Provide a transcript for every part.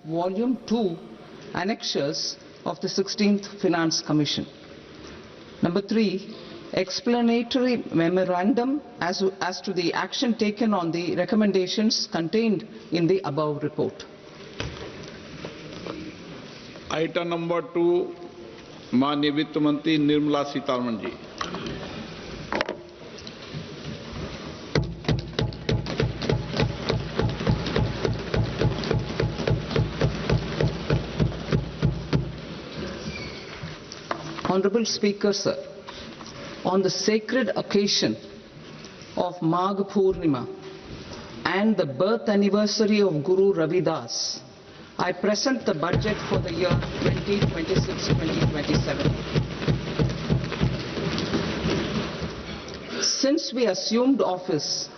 Volume 2 annexures of the 16th Finance Commission. Number 3, explanatory memorandum as to the action taken on the recommendations contained in the above report. Item number 2, माननीय वित्त मंत्री Nirmala Sitharaman ji. Honorable Speaker, sir, on the sacred occasion of Magh Purnima and the birth anniversary of Guru Ravidas, I present the budget for the year 2026-2027. Since we assumed office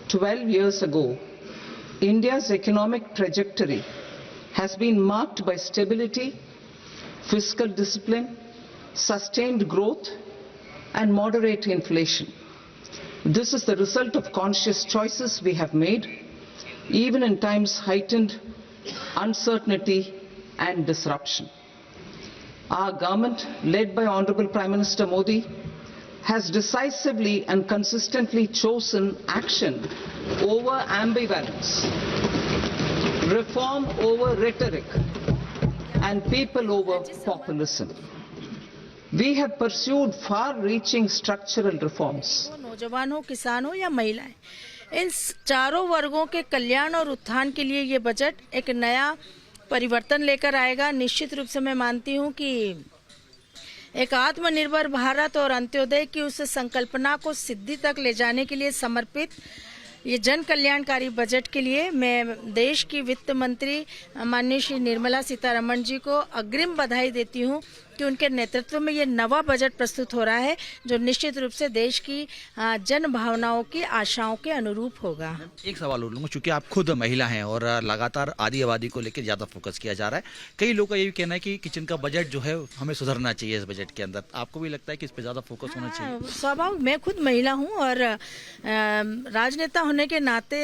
12 years ago, India's economic trajectory has been marked by stability, fiscal discipline, sustained growth, and moderate inflation. This is the result of conscious choices we have made, even in times heightened uncertainty and disruption. Our government, led by Honorable Prime Minister Modi, has decisively and consistently chosen action over ambivalence, reform over rhetoric, and people over populism. We have pursued far-reaching structural reforms. नौजवान हो, किसान हो या महिलाएं, इन चारों वर्गों के कल्याण और उत्थान के लिए ये बजट एक नया परिवर्तन लेकर आएगा। निश्चित रूप से मैं मानती हूं कि एक आत्मनिर्भर भारत और अंत्योदय की उस संकल्पना को सिद्धि तक ले जाने के लिए समर्पित ये जन कल्याणकारी बजट के लिए मैं देश की वित्त मंत्री माननीय श्री निर्मला सीतारमण जी को अग्रिम बधाई देती हूं कि उनके नेतृत्व में ये नवा बजट प्रस्तुत हो रहा है, जो निश्चित रूप से देश की जन भावनाओं की आशाओं के अनुरूप होगा। एक सवाल और लूँगा, चूंकि आप खुद महिला हैं और लगातार आदि आबादी को लेकर ज़्यादा फोकस किया जा रहा है, कई लोगों का ये भी कहना है कि किचन का बजट जो है हमें सुधरना चाहिए इस बजट के अंदर। आपको भी लगता है कि इस पर ज़्यादा फोकस होना चाहिए? स्वाभाविक, मैं खुद महिला हूँ और राजनेता होने के नाते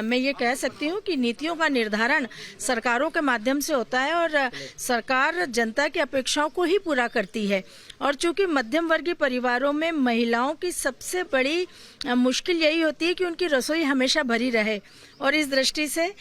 मैं ये कह सकती हूँ कि नीतियों का निर्धारण सरकारों के माध्यम से होता है और सरकार जनता की अपेक्षाओं को ही पूरा करती है। और चूंकि मध्यम वर्गीय परिवारों में महिलाओं की सबसे बड़ी मुश्किल यही होती है कि उनकी रसोई हमेशा भरी रहे, और इस दृष्टि से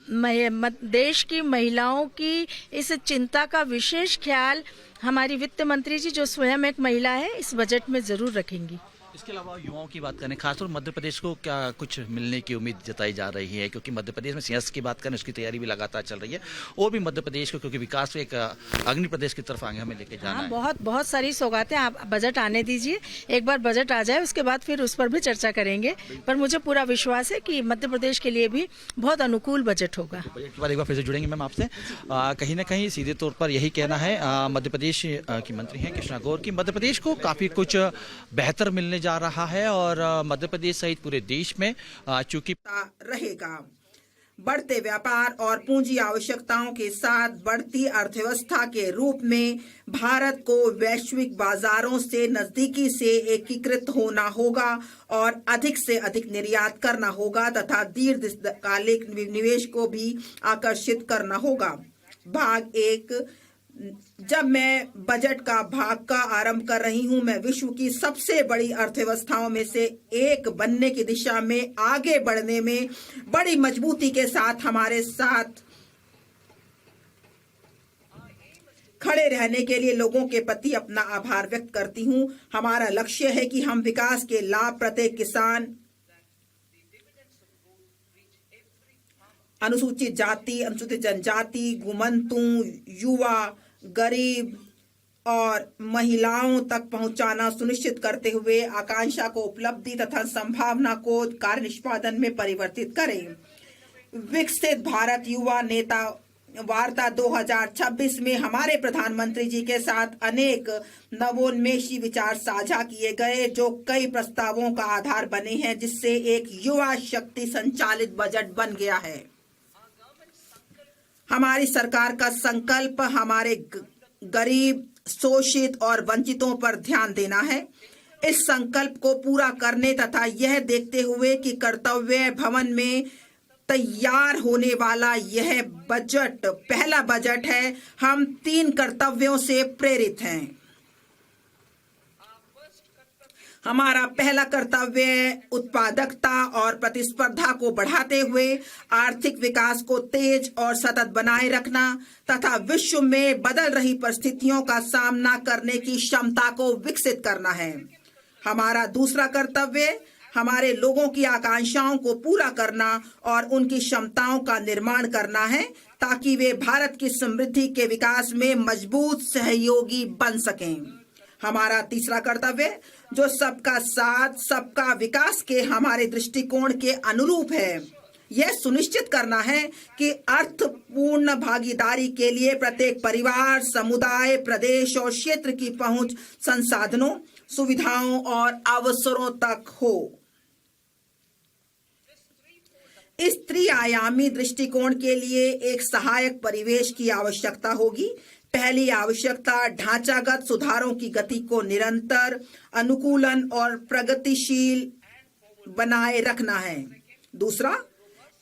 देश की महिलाओं की इस चिंता का विशेष ख्याल हमारी वित्त मंत्री जी, जो स्वयं एक महिला है, इस बजट में जरूर रखेंगी। इसके अलावा युवाओं की बात करें, खासतौर मध्य प्रदेश को क्या कुछ मिलने की उम्मीद जताई जा रही है? क्योंकि मध्य प्रदेश में सिंहस्थ की बात करें, उसकी तैयारी भी लगातार चल रही है, और भी मध्य प्रदेश को, क्योंकि विकास एक अग्नि प्रदेश की तरफ आगे हमें लेके जाना है। बहुत सारी सौगातें, आप बजट आने दीजिए, एक बार बजट आ जाए उसके बाद फिर उस पर भी चर्चा करेंगे, पर मुझे पूरा विश्वास है कि मध्य प्रदेश के लिए भी बहुत अनुकूल बजट होगा। बजट के बाद एक बार फिर से जुड़ेंगे मैम आपसे। कहीं ना कहीं सीधे तौर पर यही कहना है मध्य प्रदेश की मंत्री हैं कृष्णा गौर की, मध्य प्रदेश को काफी कुछ बेहतर मिलने जा रहा है और मध्य प्रदेश सहित पूरे देश में चूंकि रहेगा। बढ़ते व्यापार और पूंजी आवश्यकताओं के साथ बढ़ती अर्थव्यवस्था के रूप में भारत को वैश्विक बाजारों से नजदीकी से एकीकृत होना होगा और अधिक से अधिक निर्यात करना होगा तथा दीर्घकालिक निवेश को भी आकर्षित करना होगा। भाग 1, जब मैं बजट का भाग का आरंभ कर रही हूं, मैं विश्व की सबसे बड़ी अर्थव्यवस्थाओं में से एक बनने की दिशा में आगे बढ़ने में बड़ी मजबूती के साथ हमारे साथ खड़े रहने के लिए लोगों के प्रति अपना आभार व्यक्त करती हूं। हमारा लक्ष्य है कि हम विकास के लाभ प्रत्येक किसान, अनुसूचित जाति, अनुसूचित जनजाति, घुमंतु, युवा, गरीब और महिलाओं तक पहुंचाना सुनिश्चित करते हुए आकांक्षा को उपलब्धि तथा संभावना को कार्य निष्पादन में परिवर्तित करें। विकसित भारत युवा नेता वार्ता 2026 में हमारे प्रधानमंत्री जी के साथ अनेक नवोन्मेषी विचार साझा किए गए, जो कई प्रस्तावों का आधार बने हैं, जिससे एक युवा शक्ति संचालित बजट बन गया है। हमारी सरकार का संकल्प हमारे गरीब, शोषित और वंचितों पर ध्यान देना है। इस संकल्प को पूरा करने तथा यह देखते हुए कि कर्तव्य भवन में तैयार होने वाला यह बजट पहला बजट है। हम 3 कर्तव्यों से प्रेरित हैं। हमारा पहला कर्तव्य है उत्पादकता और प्रतिस्पर्धा को बढ़ाते हुए आर्थिक विकास को तेज और सतत बनाए रखना तथा विश्व में बदल रही परिस्थितियों का सामना करने की क्षमता को विकसित करना है। हमारा दूसरा कर्तव्य हमारे लोगों की आकांक्षाओं को पूरा करना और उनकी क्षमताओं का निर्माण करना है ताकि वे भारत की समृद्धि के विकास में मजबूत सहयोगी बन सकें। हमारा तीसरा कर्तव्य जो सबका साथ सबका विकास के हमारे दृष्टिकोण के अनुरूप है, यह सुनिश्चित करना है कि अर्थपूर्ण भागीदारी के लिए प्रत्येक परिवार, समुदाय, प्रदेश और क्षेत्र की पहुंच संसाधनों, सुविधाओं और अवसरों तक हो। इस त्रिआयामी दृष्टिकोण के लिए एक सहायक परिवेश की आवश्यकता होगी। पहली आवश्यकता ढांचागत सुधारों की गति को निरंतर, अनुकूलन और प्रगतिशील बनाए रखना है। दूसरा,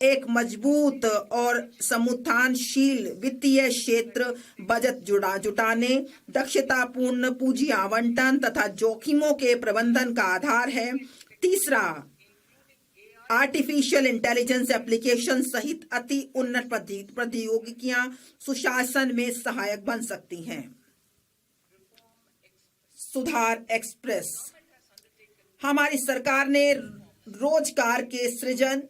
एक मजबूत और समुत्थानशील वित्तीय क्षेत्र, बजट जुटाने, दक्षतापूर्ण पूंजी आवंटन तथा जोखिमों के प्रबंधन का आधार है। तीसरा, आर्टिफिशियल इंटेलिजेंस एप्लीकेशन सहित अति उन्नत प्रौद्योगिकियां सुशासन में सहायक बन सकती हैं। सुधार एक्सप्रेस। हमारी सरकार ने रोजगार के सृजन,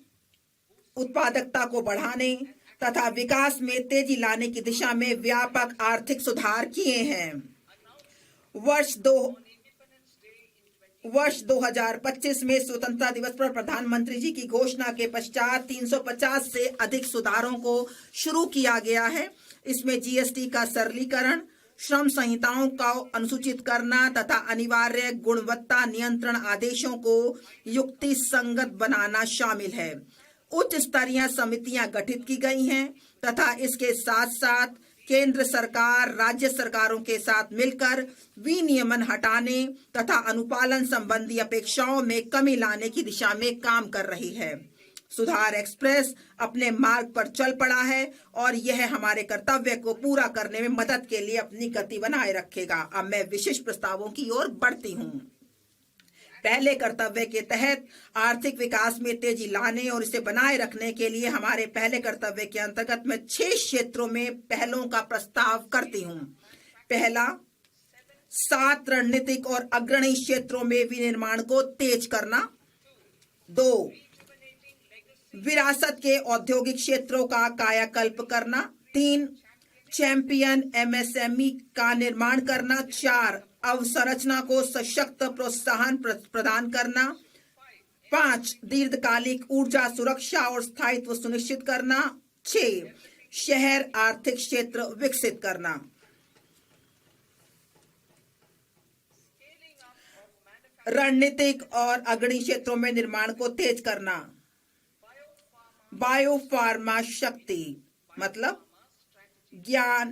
उत्पादकता को बढ़ाने तथा विकास में तेजी लाने की दिशा में व्यापक आर्थिक सुधार किए हैं। वर्ष 2025 में स्वतंत्रता दिवस पर प्रधानमंत्री जी की घोषणा के पश्चात 350 से अधिक सुधारों को शुरू किया गया है। इसमें जीएसटी का सरलीकरण, श्रम संहिताओं का अनुसूचित करना तथा अनिवार्य गुणवत्ता नियंत्रण आदेशों को युक्ति संगत बनाना शामिल है। उच्च स्तरीय समितियां गठित की गई हैं तथा इसके साथ साथ केंद्र सरकार राज्य सरकारों के साथ मिलकर विनियमन हटाने तथा अनुपालन संबंधी अपेक्षाओं में कमी लाने की दिशा में काम कर रही है। सुधार एक्सप्रेस अपने मार्ग पर चल पड़ा है और यह हमारे कर्तव्य को पूरा करने में मदद के लिए अपनी गति बनाए रखेगा। अब मैं विशिष्ट प्रस्तावों की ओर बढ़ती हूँ। पहले कर्तव्य के तहत आर्थिक विकास में तेजी लाने और इसे बनाए रखने के लिए हमारे पहले कर्तव्य के अंतर्गत मैं 6 क्षेत्रों में पहलों का प्रस्ताव करती हूँ। पहला, 7 रणनीतिक और अग्रणी क्षेत्रों में विनिर्माण को तेज करना। 2, विरासत के औद्योगिक क्षेत्रों का कायाकल्प करना। 3, चैंपियन एमएसएमई का निर्माण करना। 4, अवसंरचना को सशक्त प्रोत्साहन प्रदान करना। 5, दीर्घकालिक ऊर्जा सुरक्षा और स्थायित्व सुनिश्चित करना। 6, शहर आर्थिक क्षेत्र विकसित करना। रणनीतिक और अग्रणी क्षेत्रों में निर्माण को तेज करना। बायोफार्मा शक्ति मतलब ज्ञान,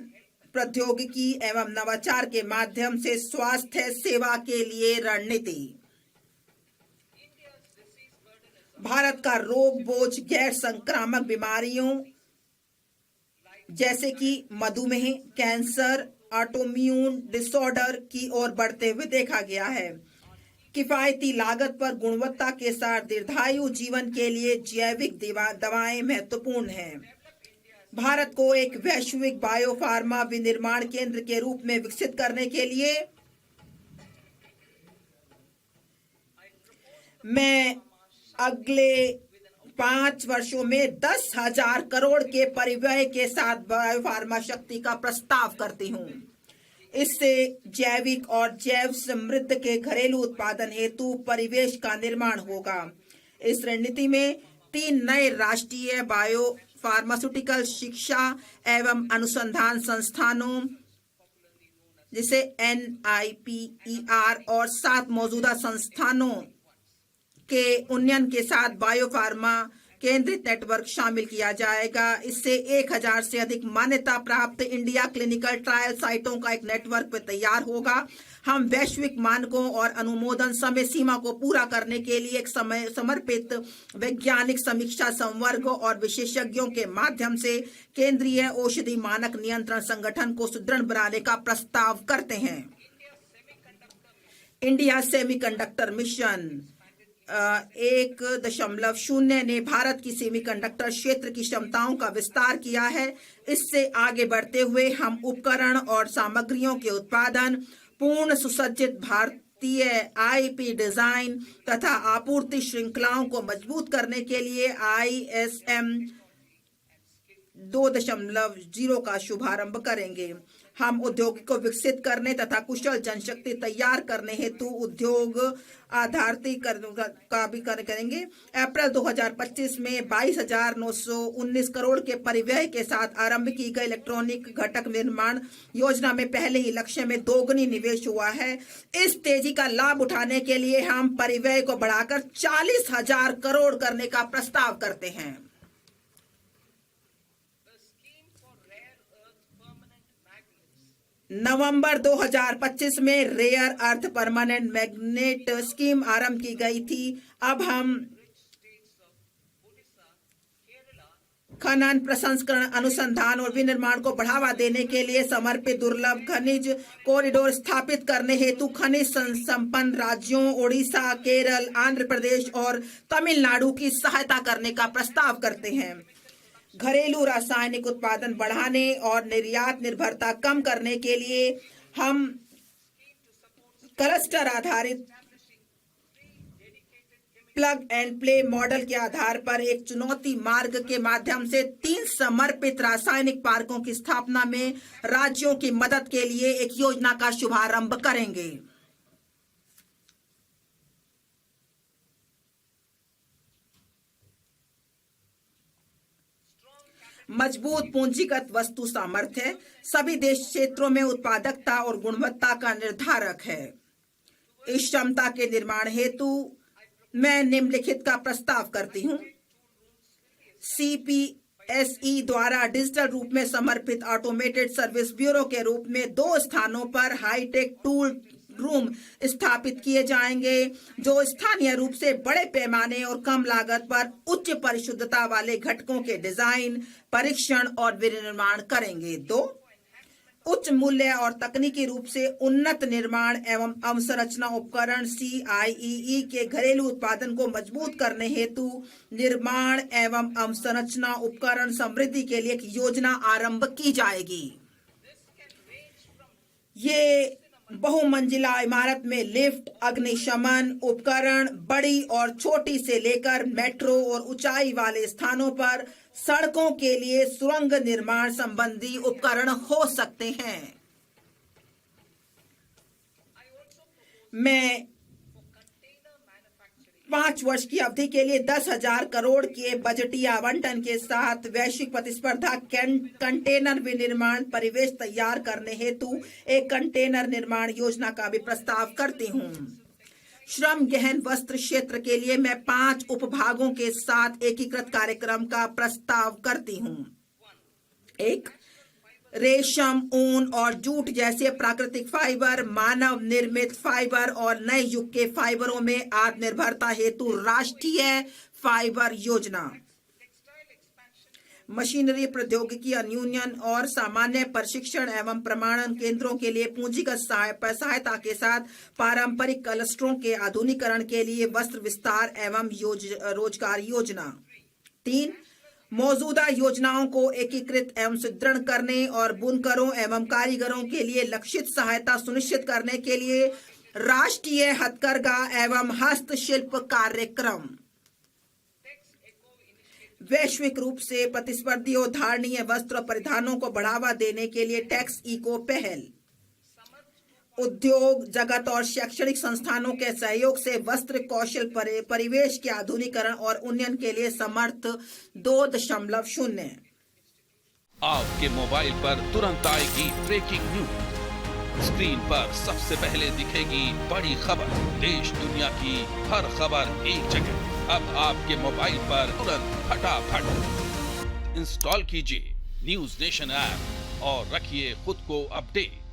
प्रौद्योगिकी एवं नवाचार के माध्यम से स्वास्थ्य सेवा के लिए रणनीति। भारत का रोग बोझ गैर संक्रामक बीमारियों जैसे कि मधुमेह, कैंसर, ऑटोइम्यून डिसऑर्डर की ओर बढ़ते हुए देखा गया है। किफायती लागत पर गुणवत्ता के साथ दीर्घायु जीवन के लिए जैविक दवाएं महत्वपूर्ण हैं। भारत को एक वैश्विक बायोफार्मा विनिर्माण केंद्र के रूप में विकसित करने के लिए मैं अगले 5 वर्षों में 10,000 करोड़ के परिव्यय के साथ बायोफार्मा शक्ति का प्रस्ताव करती हूँ। इससे जैविक और जैव समृद्ध के घरेलू उत्पादन हेतु परिवेश का निर्माण होगा। इस रणनीति में 3 नए राष्ट्रीय बायो फार्मास्यूटिकल शिक्षा एवं अनुसंधान संस्थानों जिसे NIPER और 7 मौजूदा संस्थानों के उन्नयन के साथ बायोफार्मा केंद्रित नेटवर्क शामिल किया जाएगा। इससे 1000 से अधिक मान्यता प्राप्त इंडिया क्लिनिकल ट्रायल साइटों का एक नेटवर्क तैयार होगा। हम वैश्विक मानकों और अनुमोदन समय सीमा को पूरा करने के लिए एक समर्पित वैज्ञानिक समीक्षा संवर्ग और विशेषज्ञों के माध्यम से केंद्रीय औषधि मानक नियंत्रण संगठन को सुदृढ़ बनाने का प्रस्ताव करते हैं। इंडिया सेमीकंडक्टर मिशन 1.0 ने भारत की सेमीकंडक्टर क्षेत्र की क्षमताओं का विस्तार किया है। इससे आगे बढ़ते हुए हम उपकरण और सामग्रियों के उत्पादन, पूर्ण सुसज्जित भारतीय आईपी डिजाइन तथा आपूर्ति श्रृंखलाओं को मजबूत करने के लिए ISM 2.0 का शुभारंभ करेंगे। हम उद्योग को विकसित करने तथा कुशल जनशक्ति तैयार करने हेतु उद्योग आधारित का भी करेंगे। अप्रैल 2025 में 22,919 करोड़ के परिव्यय के साथ आरंभ की गई इलेक्ट्रॉनिक घटक निर्माण योजना में पहले ही लक्ष्य में दोगुनी निवेश हुआ है। इस तेजी का लाभ उठाने के लिए हम परिव्यय को बढ़ाकर 40,000 करोड़ करने का प्रस्ताव करते हैं। नवंबर 2025 में rare earth permanent magnet scheme आरंभ की गई थी। अब हम खनन, प्रसंस्करण, अनुसंधान और विनिर्माण को बढ़ावा देने के लिए समर्पित दुर्लभ खनिज कॉरिडोर स्थापित करने हेतु खनिज संपन्न राज्यों ओडिशा, केरल, आंध्र प्रदेश और तमिलनाडु की सहायता करने का प्रस्ताव करते हैं। घरेलू रासायनिक उत्पादन बढ़ाने और निर्यात निर्भरता कम करने के लिए हम क्लस्टर आधारित प्लग एंड प्ले मॉडल के आधार पर एक चुनौती मार्ग के माध्यम से 3 समर्पित रासायनिक पार्कों की स्थापना में राज्यों की मदद के लिए एक योजना का शुभारंभ करेंगे। मजबूत पूंजीगत वस्तु सामर्थ्य सभी देश क्षेत्रों में उत्पादकता और गुणवत्ता का निर्धारक है। इस क्षमता के निर्माण हेतु मैं निम्नलिखित का प्रस्ताव करती हूँ। CPSE द्वारा डिजिटल रूप में समर्पित ऑटोमेटेड सर्विस ब्यूरो के रूप में 2 स्थानों पर हाईटेक टूल रूम स्थापित किए जाएंगे जो स्थानीय रूप से बड़े पैमाने और कम लागत पर उच्च परिशुद्धता वाले घटकों के डिजाइन, परीक्षण और विनिर्माण करेंगे। 2, उच्च मूल्य और तकनीकी रूप से उन्नत निर्माण एवं अवसंरचना उपकरण CIEE के घरेलू उत्पादन को मजबूत करने हेतु निर्माण एवं अवसंरचना उपकरण समृद्धि के लिए एक योजना आरंभ की जाएगी। ये बहुमंजिला इमारत में लिफ्ट, अग्निशमन उपकरण, बड़ी और छोटी से लेकर मेट्रो और ऊंचाई वाले स्थानों पर सड़कों के लिए सुरंग निर्माण संबंधी उपकरण हो सकते हैं। मैं 5 वर्ष की अवधि के लिए 10,000 करोड़ के बजटीय आवंटन के साथ वैश्विक प्रतिस्पर्धा कंटेनर विनिर्माण परिवेश तैयार करने हेतु एक कंटेनर निर्माण योजना का भी प्रस्ताव करती हूँ। श्रम गहन वस्त्र क्षेत्र के लिए मैं 5 उपभागों के साथ एकीकृत कार्यक्रम का प्रस्ताव करती हूँ। 1, रेशम, ऊन और जूट जैसे प्राकृतिक फाइबर, मानव निर्मित फाइबर और नए युग के फाइबरों में आत्मनिर्भरता हेतु राष्ट्रीय फाइबर योजना। मशीनरी प्रौद्योगिकी यूनियन और सामान्य प्रशिक्षण एवं प्रमाणन केंद्रों के लिए पूंजीगत सहायता के साथ पारंपरिक क्लस्टरों के आधुनिकीकरण के लिए वस्त्र विस्तार एवं रोजगार योजना। 3, मौजूदा योजनाओं को एकीकृत एवं सुदृढ़ करने और बुनकरों एवं कारीगरों के लिए लक्षित सहायता सुनिश्चित करने के लिए राष्ट्रीय हथकरघा एवं हस्तशिल्प कार्यक्रम। वैश्विक रूप से प्रतिस्पर्धी और धारणीय वस्त्र परिधानों को बढ़ावा देने के लिए टैक्स इको पहल। उद्योग जगत और शैक्षणिक संस्थानों के सहयोग से वस्त्र कौशल परिवेश के आधुनिकीकरण और उन्नयन के लिए समर्थ 2.0। आपके मोबाइल पर तुरंत आएगी ब्रेकिंग न्यूज। स्क्रीन पर सबसे पहले दिखेगी बड़ी खबर। देश दुनिया की हर खबर एक जगह। अब आपके मोबाइल पर तुरंत फटाफट इंस्टॉल कीजिए न्यूज नेशन ऐप और रखिए खुद को अपडेट।